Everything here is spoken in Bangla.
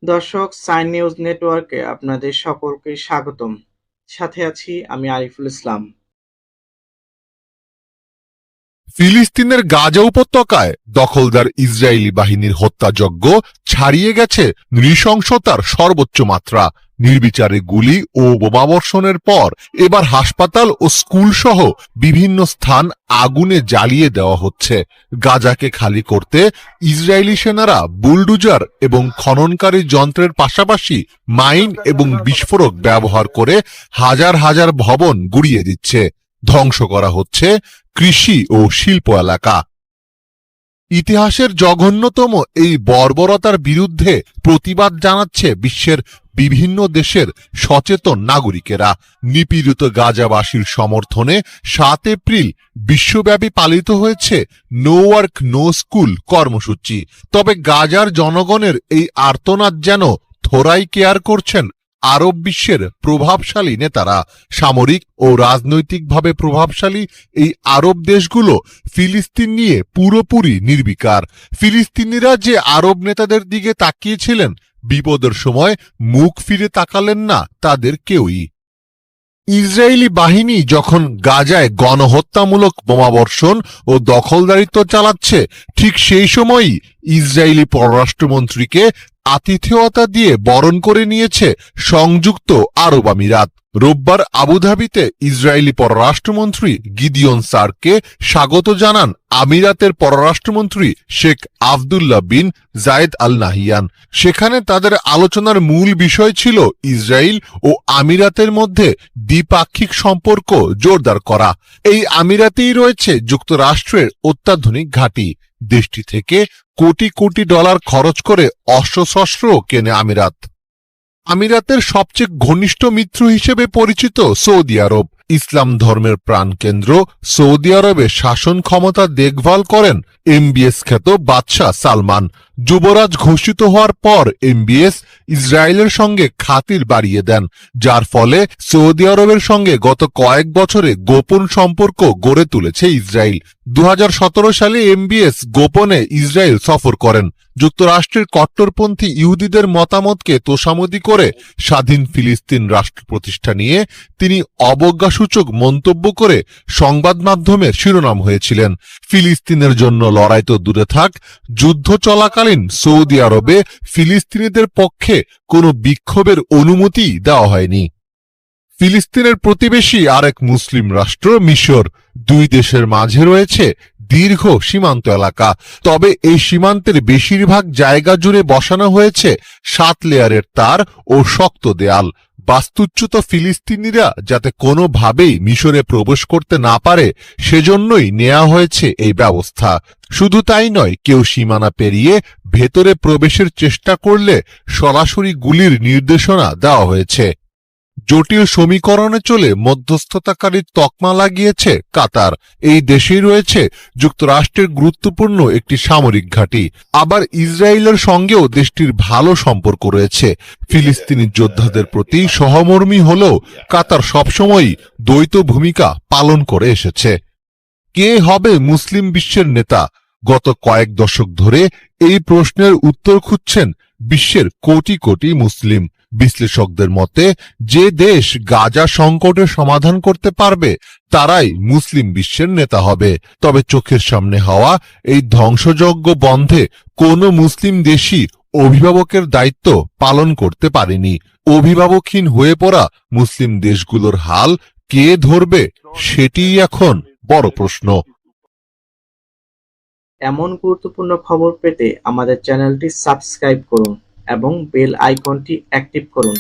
দর্শক, সাইন নিউজ নেটওয়ার্কে আপনাদের সকলকে স্বাগতম। সাথে আছি আমি আরিফুল ইসলাম। ফিলিস্তিনের গাজা উপত্যকায় দখলদার ইসরায়েলি বাহিনীর হত্যাযজ্ঞ ছাড়িয়ে গেছে নৃশংসতার সর্বোচ্চ মাত্রা। নির্বিচারে গুলি ও বোমাবর্ষণের পর এবার হাসপাতাল ও স্কুল সহ বিভিন্ন স্থান আগুনে জ্বালিয়ে দেওয়া হচ্ছে। গাজাকে খালি করতে ইসরায়েলি সেনারা বুলডুজার এবং খননকারী যন্ত্রের পাশাপাশি মাইন এবং বিস্ফোরক ব্যবহার করে হাজার হাজার ভবন গুড়িয়ে দিচ্ছে। ধ্বংস করা হচ্ছে কৃষি ও শিল্প এলাকা। ইতিহাসের জঘন্যতম এই বর্বরতার বিরুদ্ধে প্রতিবাদ জানাচ্ছে বিশ্বের বিভিন্ন দেশের সচেতন নাগরিকেরা। নিপীড়িত গাজাবাসীর সমর্থনে 7 এপ্রিল বিশ্বব্যাপী পালিত হয়েছে নো ওয়ার্ক নো স্কুল কর্মসূচি। তবে গাজার জনগণের এই আর্তনাদ যেন থোড়াই কেয়ার করছেন আরব বিশ্বের প্রভাবশালী নেতারা। সামরিক ও রাজনৈতিকভাবে প্রভাবশালী এই আরব দেশগুলো ফিলিস্তিন নিয়ে পুরোপুরি নির্বিকার। ফিলিস্তিনিরা যে আরব নেতাদের দিকে তাকিয়েছিলেন, বিপদের সময় মুখ ফিরে তাকালেন না তাদের কেউই। ইসরায়েলি বাহিনী যখন গাজায় গণহত্যামূলক বোমাবর্ষণ ও দখলদারিত্ব চালাচ্ছে, ঠিক সেই সময়ই ইসরায়েলি পররাষ্ট্রমন্ত্রীকে আতিথেয়তা দিয়ে বরণ করে নিয়েছে সংযুক্ত আরব আমিরাত। রোববার আবুধাবিতে ইসরায়েলি পররাষ্ট্রমন্ত্রী গিদিয়ন সারকে স্বাগত জানান আমিরাতের পররাষ্ট্রমন্ত্রী শেখ আবদুল্লাহ বিন জায়েদ আল নাহিয়ান। সেখানে তাদের আলোচনার মূল বিষয় ছিল ইসরায়েল ও আমিরাতের মধ্যে দ্বিপাক্ষিক সম্পর্ক জোরদার করা। এই আমিরাতেই রয়েছে যুক্তরাষ্ট্রের অত্যাধুনিক ঘাঁটি। দেশটি থেকে কোটি কোটি ডলার খরচ করে অস্ত্রশস্ত্র কেনে আমিরাত। আমিরাতের সবচেয়ে ঘনিষ্ঠ মিত্র হিসেবে পরিচিত সৌদি আরব। ইসলাম ধর্মের প্রাণকেন্দ্র সৌদি আরবে শাসন ক্ষমতা দেখভাল করেন এমবিএস খ্যাত বাদশাহ সালমান। যুবরাজ ঘোষিত হওয়ার পর এমবিএস ইসরায়েলের সঙ্গে খাতির বাড়িয়ে দেন, যার ফলে সৌদি আরবের সঙ্গে গত কয়েক বছরে গোপন সম্পর্ক গড়ে তুলেছে ইসরায়েল। 2017 সালে এমবিএস গোপনে ইসরায়েল সফর করেন। যুক্তরাষ্ট্রের কট্টরপন্থী ইহুদিদের মতামতকে তোষামোদি করে স্বাধীন ফিলিস্তিন রাষ্ট্র প্রতিষ্ঠা নিয়ে তিনি অবজ্ঞাসূচক মন্তব্য করে সংবাদ মাধ্যমের শিরোনাম হয়েছিলেন। ফিলিস্তিনের জন্য লড়াই তো দূরে থাক, যুদ্ধ চলাকালীন সৌদি আরবে ফিলিস্তিনিদের পক্ষে কোনো বিক্ষোভের অনুমতি দেওয়া হয়নি। ফিলিস্তিনের প্রতিবেশী আরেক মুসলিম রাষ্ট্র মিশর। দুই দেশের মাঝে রয়েছে দীর্ঘ সীমান্ত এলাকা। তবে এই সীমান্তের বেশিরভাগ জায়গা জুড়ে বসানো হয়েছে 7 লেয়ারের তার ও শক্ত দেয়াল। বাস্তুচ্যুত ফিলিস্তিনিরা যাতে কোনোভাবেই মিশরে প্রবেশ করতে না পারে, সেজন্যই নেওয়া হয়েছে এই ব্যবস্থা। শুধু তাই নয়, কেউ সীমানা পেরিয়ে ভেতরে প্রবেশের চেষ্টা করলে সরাসরি গুলির নির্দেশনা দেওয়া হয়েছে। জটিল সমীকরণে চলে মধ্যস্থতাকারীর তকমা লাগিয়েছে কাতার। এই দেশেই রয়েছে যুক্তরাষ্ট্রের গুরুত্বপূর্ণ একটি সামরিক ঘাঁটি। আবার ইসরায়েলের সঙ্গেও দেশটির ভালো সম্পর্ক রয়েছে। ফিলিস্তিনি যোদ্ধাদের প্রতি সহমর্মী হলেও কাতার সবসময়ই দ্বৈত ভূমিকা পালন করে এসেছে। কে হবে মুসলিম বিশ্বের নেতা? গত কয়েক দশক ধরে এই প্রশ্নের উত্তর খুঁজছেন বিশ্বের কোটি কোটি মুসলিম। বিশ্লেষকদের মতে, যে দেশ গাজা সংকটের সমাধান করতে পারবে তারাই মুসলিম বিশ্বের নেতা হবে। তবে চোখের সামনে হওয়া এই ধ্বংসযজ্ঞ বন্ধে কোনো মুসলিম দেশই অভিভাবকের দায়িত্ব পালন করতে পারেনি। অভিভাবকহীন হয়ে পড়া মুসলিম দেশগুলোর হাল কে ধরবে, সেটিই এখন বড় প্রশ্ন। এমন গুরুত্বপূর্ণ খবর পেতে আমাদের চ্যানেলটি সাবস্ক্রাইব করুন এবং বেল আইকনটি অ্যাক্টিভ করুন।